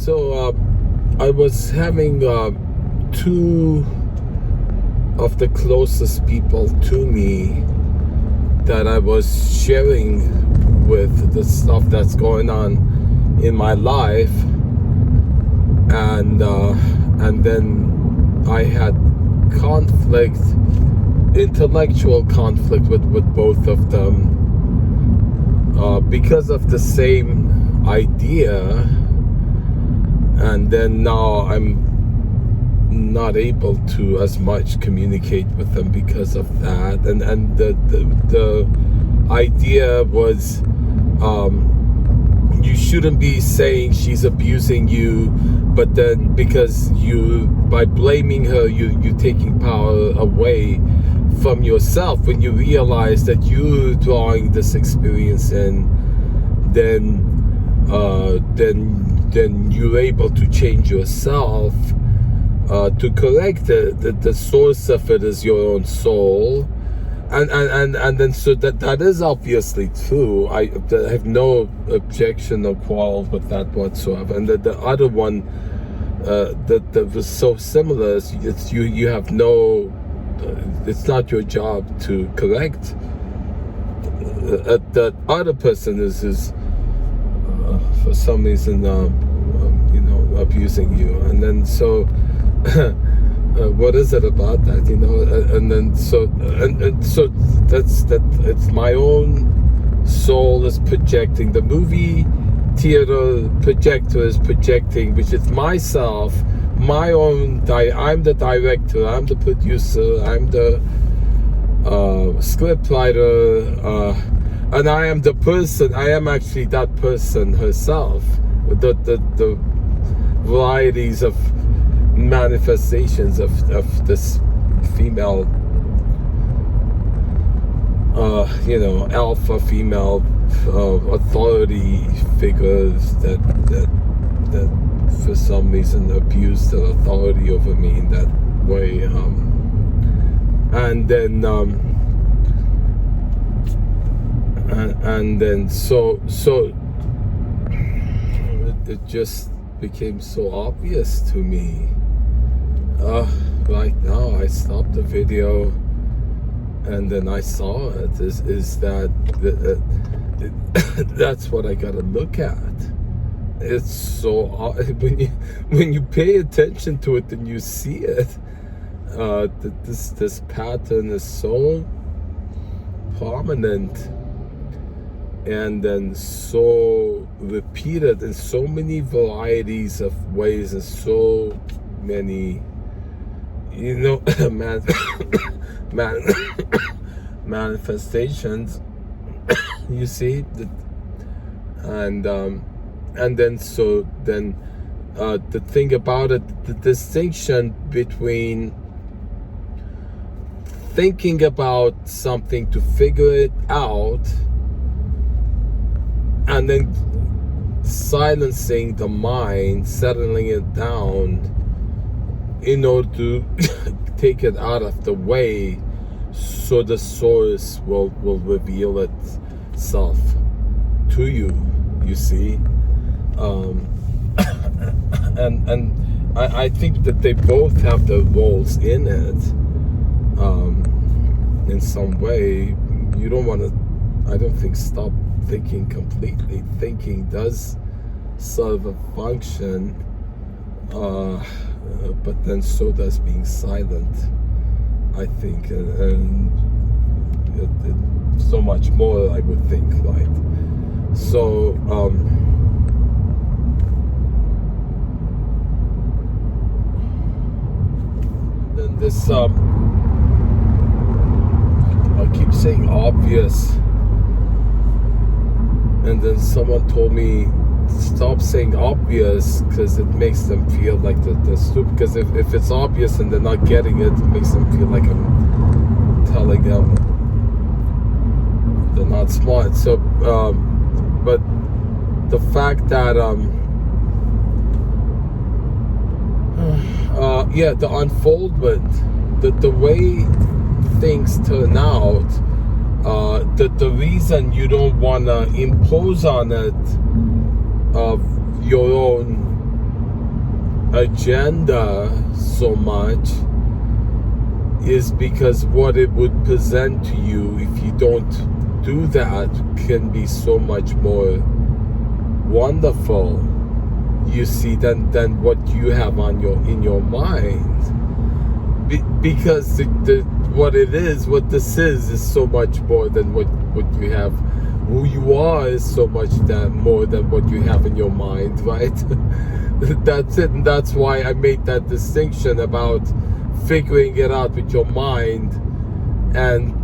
So I was having two of the closest people to me that I was sharing with the stuff that's going on in my life, and then I had intellectual conflict with both of them because of the same idea, and then now I'm not able to as much communicate with them because of that, and the idea was you shouldn't be saying she's abusing you, but then because by blaming her you're taking power away from yourself. When you realize that you're drawing this experience in, then you're able to change yourself. To correct the source of it is your own soul, and then so that is obviously true. I have no objection or quarrel with that whatsoever. And the other one that was so similar is you have no. It's not your job to correct. That other person is for some reason abusing you, and then so. What is it about that, and then so that's it's my own soul is projecting. The movie theater projector is projecting, which is myself, my own. I'm the director, I'm the producer, I'm the script writer, and I am the person. I am actually that person herself. The varieties of manifestations of this female alpha female authority figures that for some reason abuse their authority over me in that way, and then so it just became so obvious to me. Right now I stopped the video and then I saw it is that that's what I gotta look at. It's so when you pay attention to it and you see it, this pattern is so prominent and then so repeated in so many varieties of ways and so many manifestations. You see, and then the thing about it, the distinction between thinking about something to figure it out and then silencing the mind, settling it down in order to take it out of the way so the source will reveal itself to you, you see. And I think that they both have their roles in it, in some way. You don't want to, I don't think, stop thinking completely. Thinking does serve a function, but then so does being silent, I think, and so much more, I would think, right? So then this I keep saying obvious, and then someone told me stop saying obvious because it makes them feel like they're stupid. Because if it's obvious and they're not getting it, it makes them feel like I'm telling them they're not smart. So but the fact that the unfoldment, the way things turn out, the reason you don't want to impose on it of your own agenda so much is because what it would present to you if you don't do that can be so much more wonderful, you see, than what you have on in your mind. Because what this is so much more than what you have. Who you are is so much more than what you have in your mind, right? That's it, and that's why I made that distinction about figuring it out with your mind and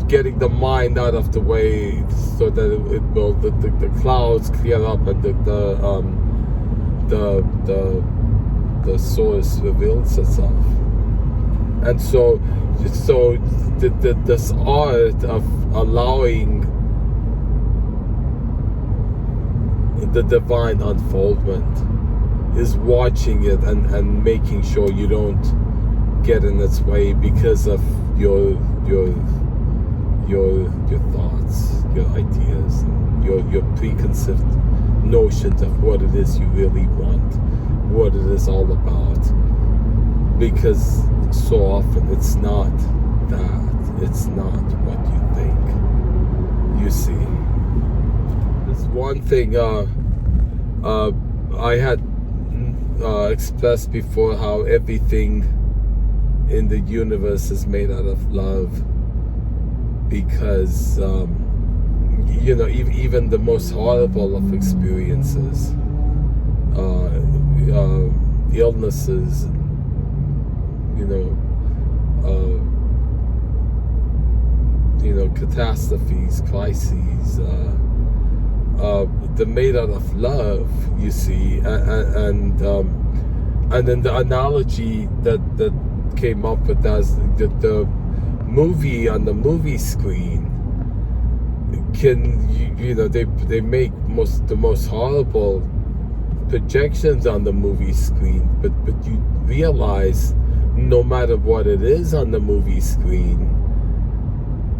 getting the mind out of the way so that it will the clouds clear up and the source reveals itself. And so this art of allowing the divine unfoldment is watching it and making sure you don't get in its way because of your thoughts, your ideas, and your preconceived notions of what it is you really want, what it is all about. Because so often it's not that. It's not what you think. You see. There's one thing I had expressed before, how everything in the universe is made out of love, because even the most horrible of experiences, illnesses, catastrophes, crises, they're made out of love, you see. And then the analogy that came up with that is that the movie on the movie screen can, they make the most horrible projections on the movie screen, but you realize no matter what it is on the movie screen,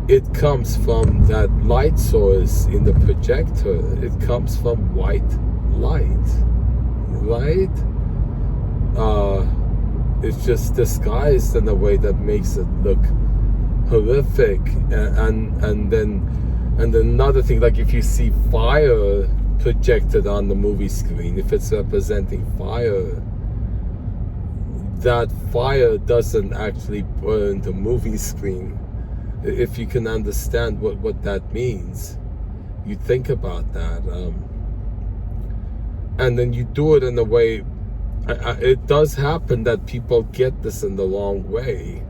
it comes from that light source in the projector. It comes from white light, right? It's just disguised in a way that makes it look horrific. And then another thing, like if you see fire projected on the movie screen, if it's representing fire, that fire doesn't actually burn the movie screen. If you can understand what that means, you think about that, and then you do it in a way. It does happen that people get this in the wrong way.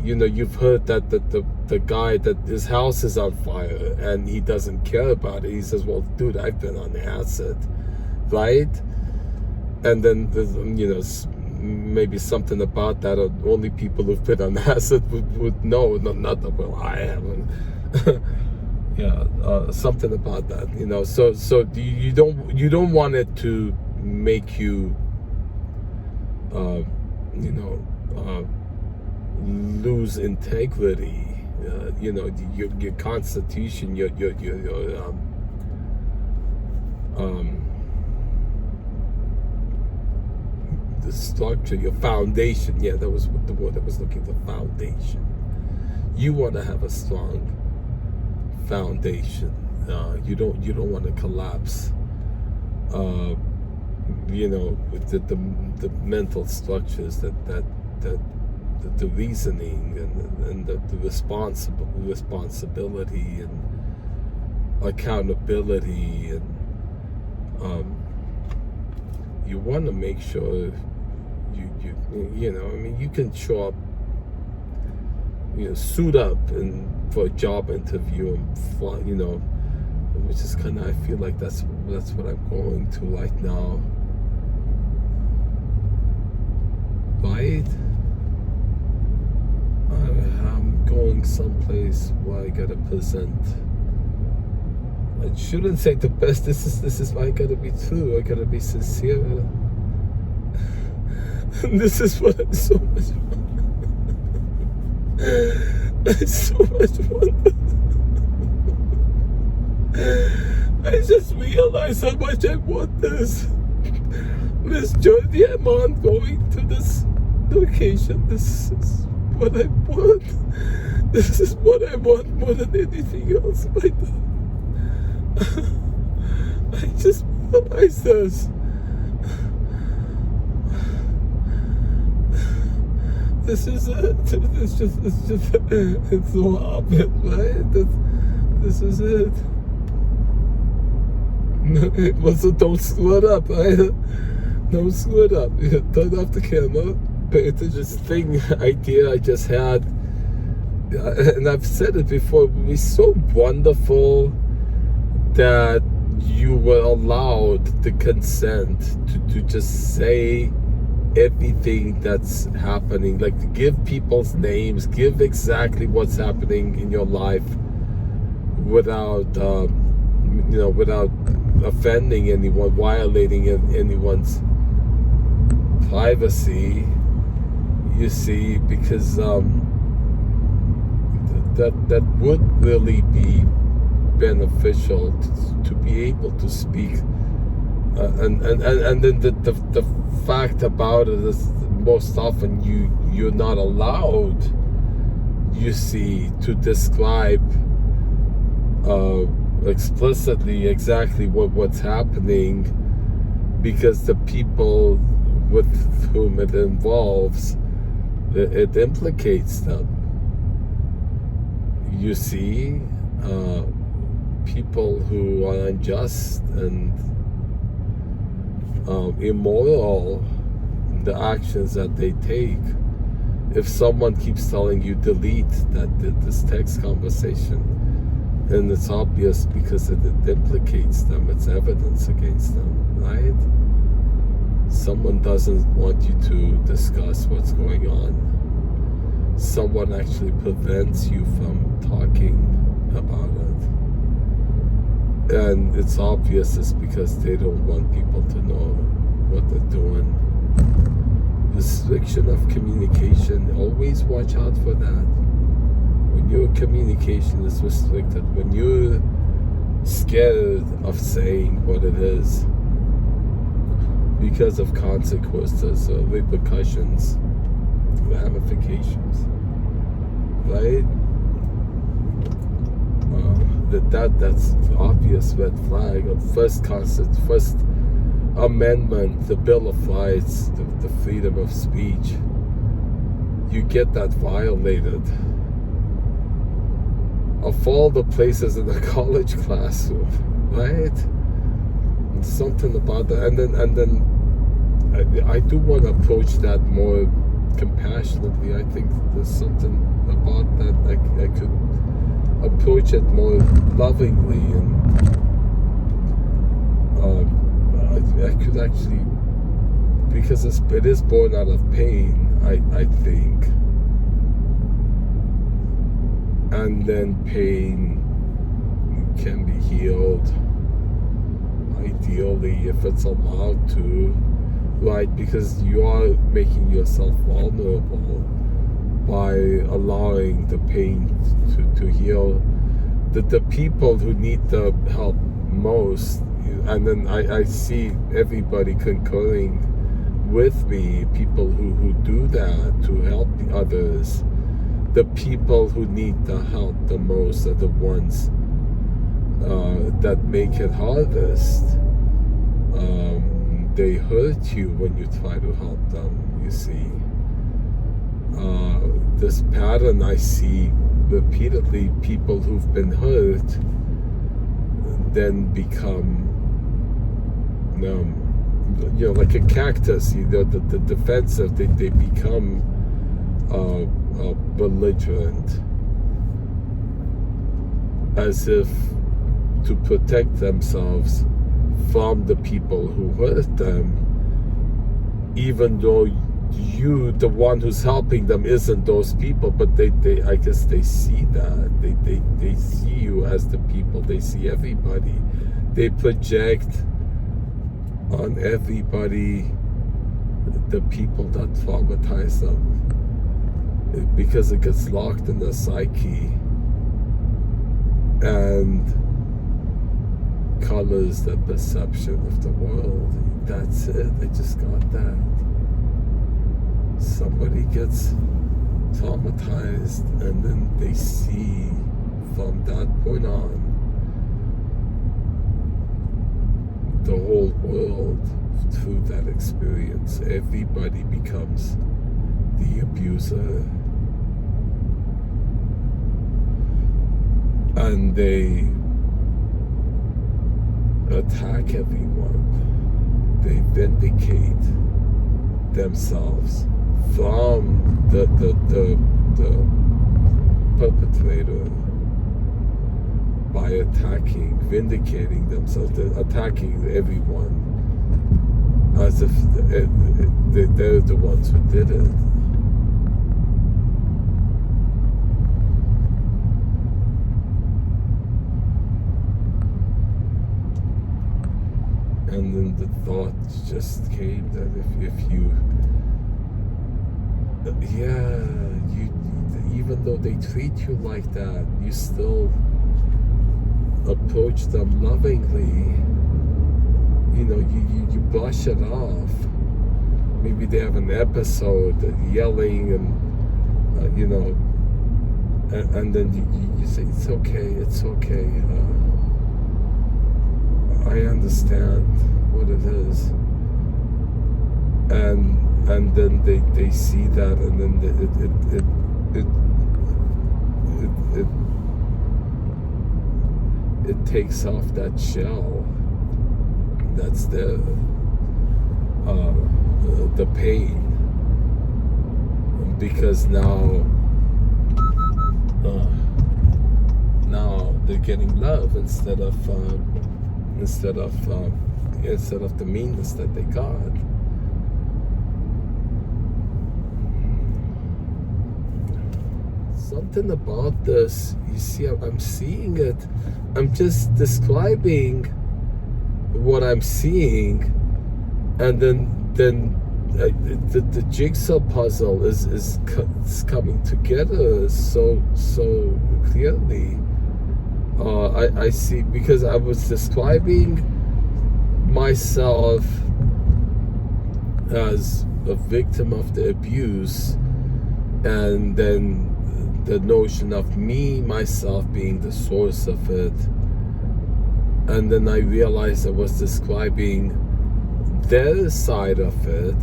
You've heard that the guy that his house is on fire and he doesn't care about it. He says, "Well, dude, I've been on acid," right? And then there's, maybe something about that, or only people who've been on acid would know. Not that, well, I haven't. Something about that, So you don't want it to make you, lose integrity. Your constitution, your the structure, your foundation. Yeah, that was the word I was looking for. Foundation. You want to have a strong foundation. You don't want to collapse. With the mental structures that the reasoning and the responsibility and accountability, and you want to make sure you can show up, suit up for a job interview and fly, which is kind of, I feel like that's what I'm going to right now, right? I'm going someplace where I gotta present. I shouldn't say the best. This is why I gotta be true. I gotta be sincere. And this is what I so much want. I so much want. I just realized how much I want this. Miss Jody, I'm on going to this location. This is what I want. This is what I want more than anything else right now. I just realized this. This is it. It's so obvious, right? This is it. So don't screw it up, right? Don't screw it up. Turn off the camera. But it's this idea I just had, and I've said it before, it would be so wonderful that you were allowed the consent to just say everything that's happening, like to give people's names, give exactly what's happening in your life without without offending anyone, violating anyone's privacy, you see, because that would really be beneficial to be able to speak, and then the fact about it is most often you're not allowed, you see, to describe explicitly exactly what's happening, because the people with whom it involves, it implicates them, you see. People who are unjust and immoral in the actions that they take. If someone keeps telling you delete this text conversation, and it's obvious because it implicates them, it's evidence against them, right? Someone doesn't want you to discuss what's going on. Someone actually prevents you from talking about it. And it's obvious it's because they don't want people to know what they're doing. Restriction of communication, always watch out for that. When your communication is restricted, when you're scared of saying what it is because of consequences or repercussions, ramifications, right? That's obvious red flag. First Amendment, the Bill of Rights, the freedom of speech. You get that violated. Of all the places in a college classroom, right? And something about that, and then I do want to approach that more compassionately. I think there's something about that I could approach it more lovingly, and I could actually, because it is born out of pain, I think, and then pain can be healed, ideally, if it's allowed to, right? Because you are making yourself vulnerable by allowing the pain to heal. The people who need the help most, and then I see everybody concurring with me, people who do that to help others. The people who need the help the most are the ones that make it hardest. They hurt you when you try to help them, you see. This pattern I see repeatedly, people who've been hurt then become like a cactus, the defensive, they become belligerent, as if to protect themselves from the people who hurt them, even though you, the one who's helping them, isn't those people. But they I guess they see that. They see you as the people. They see everybody. They project on everybody the people that traumatize them, because it gets locked in their psyche and colors the perception of the world. that's it. I just got that. Somebody gets traumatized, and then they see from that point on the whole world through that experience. Everybody becomes the abuser, and they attack everyone. They vindicate themselves from the perpetrator by vindicating themselves, attacking everyone as if they're the ones who did it. And then the thought just came that if you even though they treat you like that, you still approach them lovingly. You brush it off. Maybe they have an episode yelling and and then you say, it's okay, I understand what it is, and then they see that, and then it takes off that shell that's the pain, because now they're getting love instead of the meanness that they got. Something about this, you see, I'm seeing it. I'm just describing what I'm seeing, and then the jigsaw puzzle is coming together so clearly. I see, because I was describing myself as a victim of the abuse, and then the notion of myself being the source of it, and then I realized I was describing their side of it,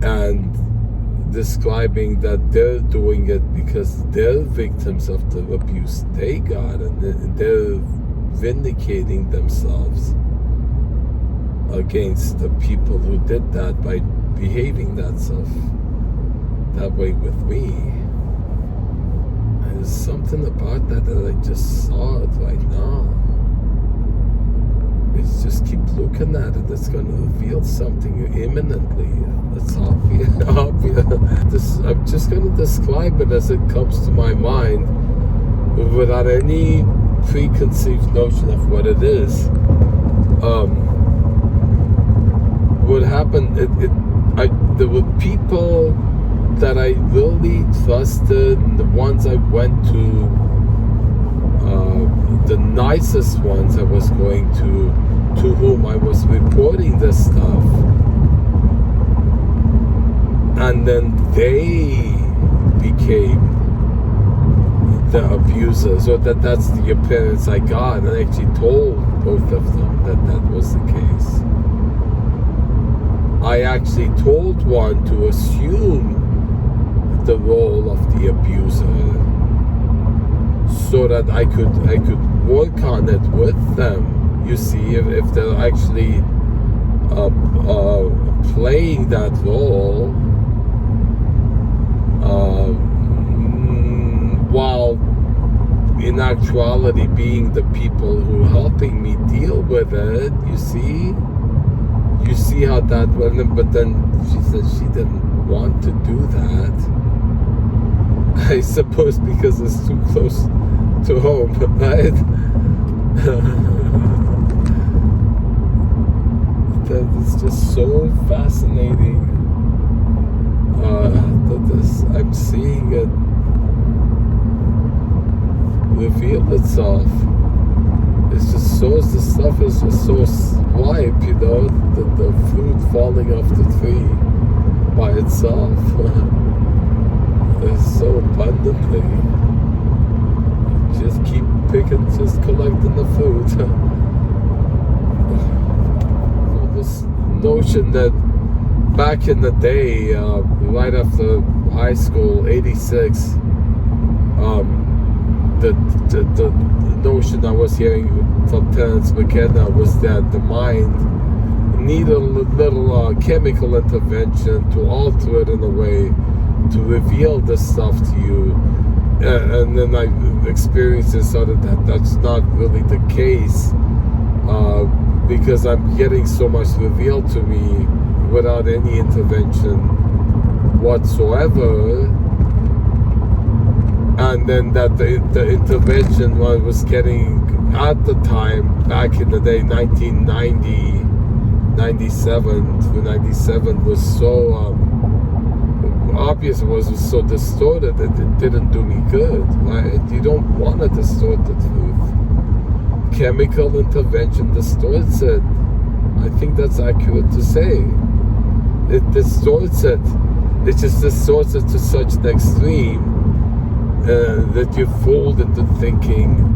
and describing that they're doing it because they're victims of the abuse they got, and they're vindicating themselves against the people who did that by behaving that way with me. There's something about that I just saw it right now. It's just keep looking at it. It's going to reveal something imminently. It's obvious. I'm just going to describe it as it comes to my mind, without any preconceived notion of what it is. What happened? There were people that I really trusted, and the ones I went to, the nicest ones I was going to whom I was reporting this stuff, and then they became the abusers, or that's the appearance I got, and I actually told both of them that was the case. I actually told one to assume the role of the abuser, so that I could work on it with them. You see, if they're actually playing that role, while in actuality being the people who are helping me deal with it, you see how that went. But then she said she didn't want to do that. I suppose because it's too close to home, right? That is just so fascinating. I'm seeing it. reveal itself it's just so, the stuff is just so ripe, you know, the fruit falling off the tree by itself. It's so abundantly. Just keep picking, just collecting the fruit. This notion that back in the day, right after high school, 86, the notion I was hearing from Terence McKenna was that the mind needed a little chemical intervention to alter it in a way to reveal this stuff to you. And then I experienced this other that's not really the case, because I'm getting so much revealed to me without any intervention whatsoever. And then that the intervention I was getting at the time, back in the day, 1990, 97 to 97, was so obvious, it was so distorted that it didn't do me good, right? You don't want to distort the truth. Chemical intervention distorts it. I think that's accurate to say. It distorts it. It just distorts it to such an extreme that you're fooled into thinking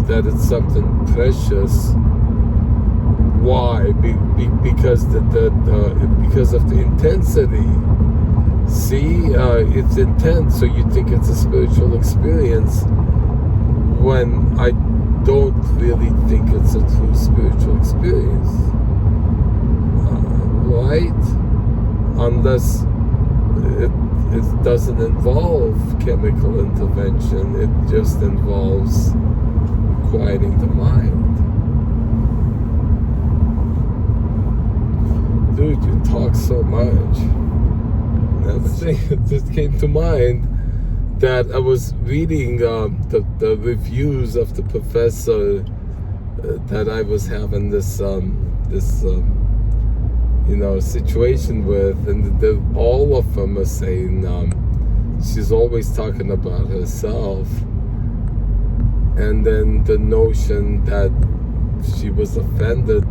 that it's something precious. Why? Because because of the intensity. See, it's intense, so you think it's a spiritual experience, when I don't really think it's a true spiritual experience, right? Unless it doesn't involve chemical intervention. It just involves quieting the mind. Dude, you talk so much. That thing just came to mind that I was reading the reviews of the professor that I was having this situation with, and all of them are saying she's always talking about herself, and then the notion that she was offended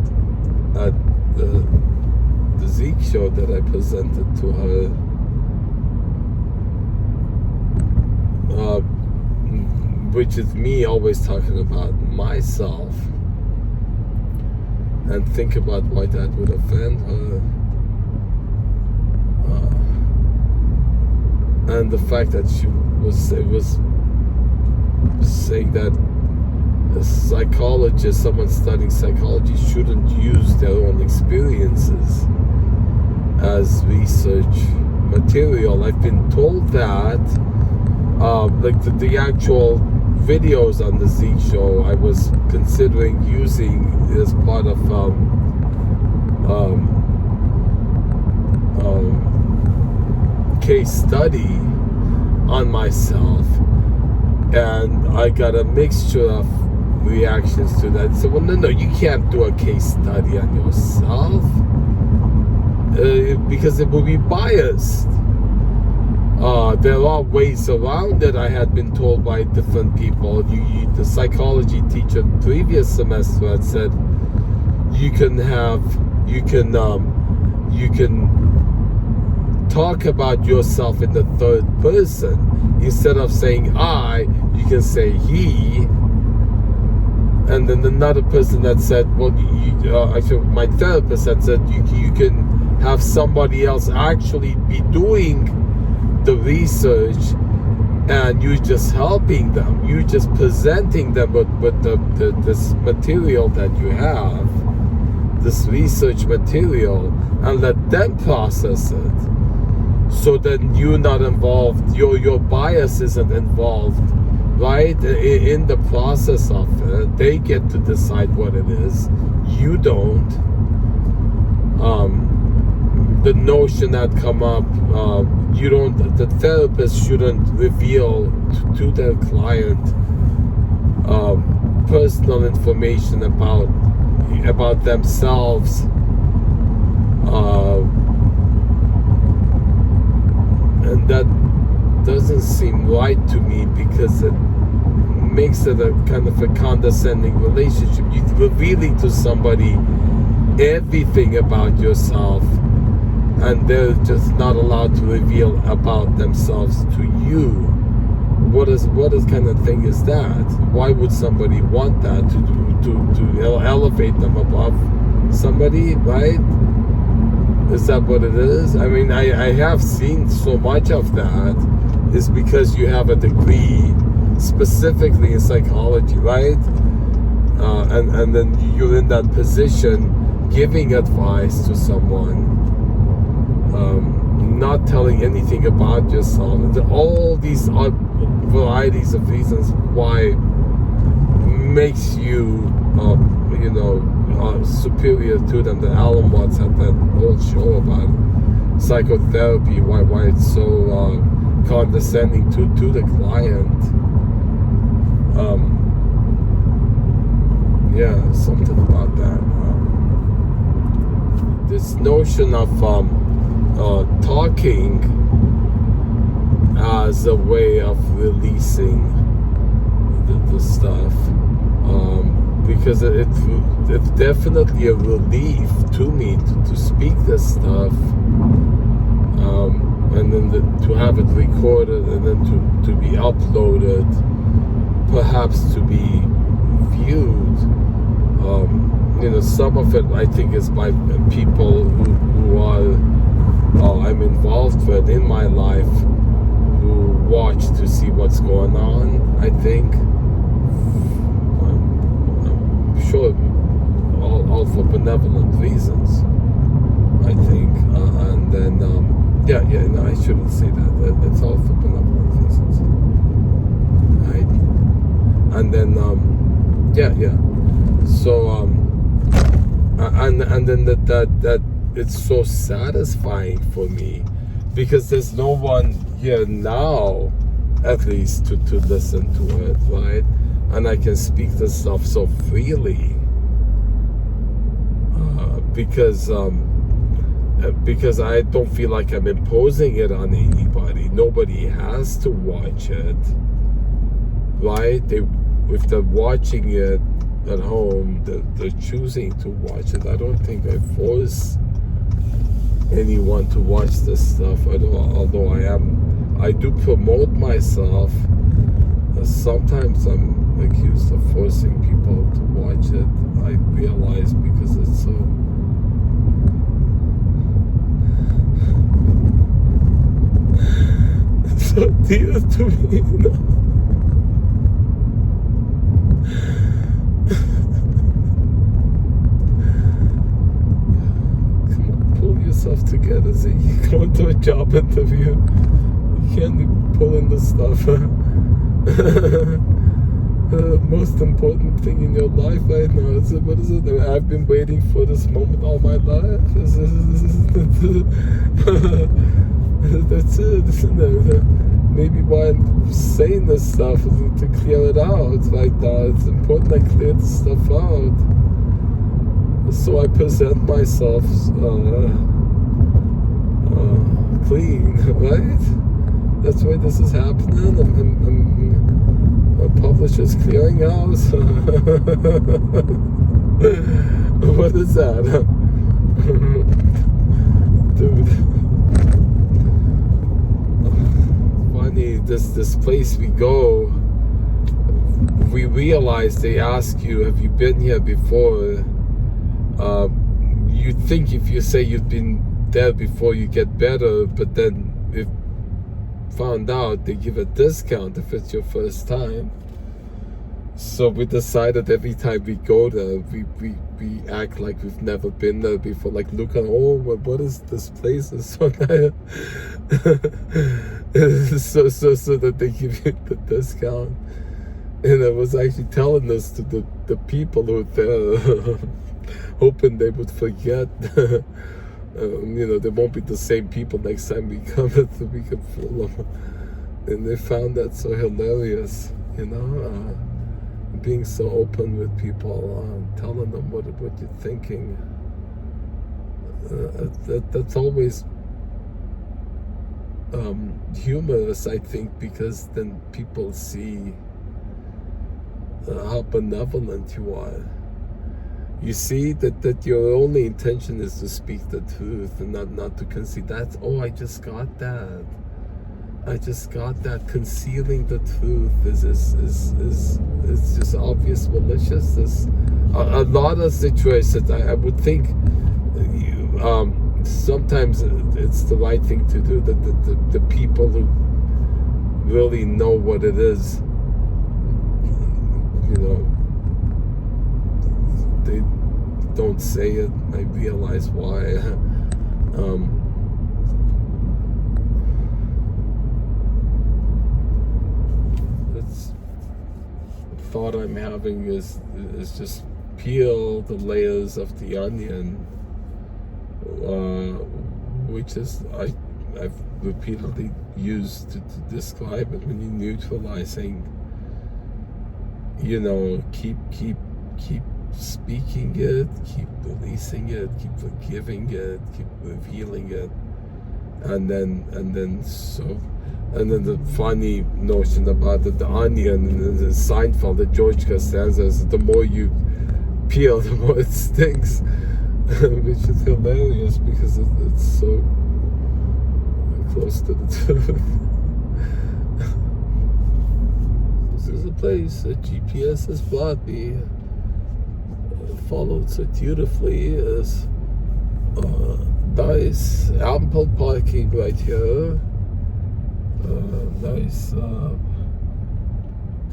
at the Zeke show that I presented to her, which is me always talking about myself, and think about why that would offend her, and the fact that she was saying that a psychologist, someone studying psychology, shouldn't use their own experiences as research material. I've been told that, like the actual videos on the Zeke show, I was considering using as part of case study on myself, and I got a mixture of reactions to that. So, well, no, you can't do a case study on yourself, because it will be biased. There are ways around it, I had been told by different people. The psychology teacher previous semester had said you can talk about yourself in the third person. Instead of saying I, you can say he. And then another person that said, well, actually my therapist had said you can have somebody else actually be doing the research, and you just helping them, you just presenting them with this material that you have, this research material, and let them process it. So then you're not involved, your bias isn't involved, right? In the process of it, they get to decide what it is. You don't. The notion that come up, the therapist shouldn't reveal to their client personal information about themselves, and that doesn't seem right to me, because it makes it a kind of a condescending relationship. You're revealing to somebody everything about yourself, and they're just not allowed to reveal about themselves to you. What kind of thing is that? Why would somebody want that to elevate them above somebody, right? Is that what it is? I mean, I have seen so much of that. Is because you have a degree specifically in psychology, right? And then you're in that position giving advice to someone, not telling anything about yourself. All these varieties of reasons why makes you, superior to them. The Alan Watts had that whole show about psychotherapy, why it's so condescending to the client. Something about that. This notion of talking as a way of releasing the stuff, because it's definitely a relief to me to speak this stuff, and then to have it recorded and then to be uploaded, perhaps to be viewed. Some of it I think is by people who are I'm involved with in my life, who watch to see what's going on. I think I'm sure all for benevolent reasons, I think, and then no, I shouldn't say that. It's all for benevolent reasons, right? And then so and then that it's so satisfying for me, because there's no one here now, at least, to listen to it, right? And I can speak this stuff so freely, because I don't feel like I'm imposing it on anybody. Nobody has to watch it, right? If they're watching it at home, they're choosing to watch it. I don't think I force anyone to watch this stuff. Although I do promote myself. Sometimes I'm accused of forcing people to watch it. I realize, because it's so dear to me. Yourself together. So you go into a job interview, you can't be pulling this stuff. The most important thing in your life right now is, what is it? I've been waiting for this moment all my life. That's it. Maybe why I'm saying this stuff is to clear it out right now. It's important I clear this stuff out, so I present myself clean, right? That's why this is happening. I'm publisher's clearing house. What is that? Dude. Funny, this place we go, we realize they ask you, have you been here before? You think if you say you've been there before, you get better, but then if found out, they give a discount if it's your first time. So we decided every time we go there, we act like we've never been there before. Like, look at, what is this place? Is so nice. so that they give you the discount. And I was actually telling this to the people who were there, hoping they would forget. They won't be the same people next time we come, so we can fool them. And they found that so hilarious, being so open with people, telling them what you're thinking. That's always humorous, I think, because then people see how benevolent you are. You see that your only intention is to speak the truth and not to conceal that. Oh, I just got that. Concealing the truth is just obvious maliciousness. A lot of situations, I would think, sometimes it's the right thing to do. That the people who really know what it is, they don't say it. I realize why. Thought I'm having is just peel the layers of the onion, which is I've repeatedly used to describe it when you're neutralizing. Keep speaking it, keep releasing it, keep forgiving it, keep revealing it, and then the funny notion about the onion and the Seinfeld, the George Costanza, is the more you peel, the more it stings, which is hilarious because it's so close to the truth. This is a place that GPS has brought me, followed so dutifully, is nice ample parking right here. Nice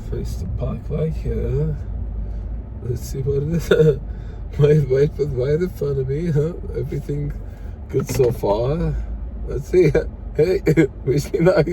place to park right here. Let's see what it is. right in front of me, huh? Everything good so far. Let's see. Hey, wish me luck.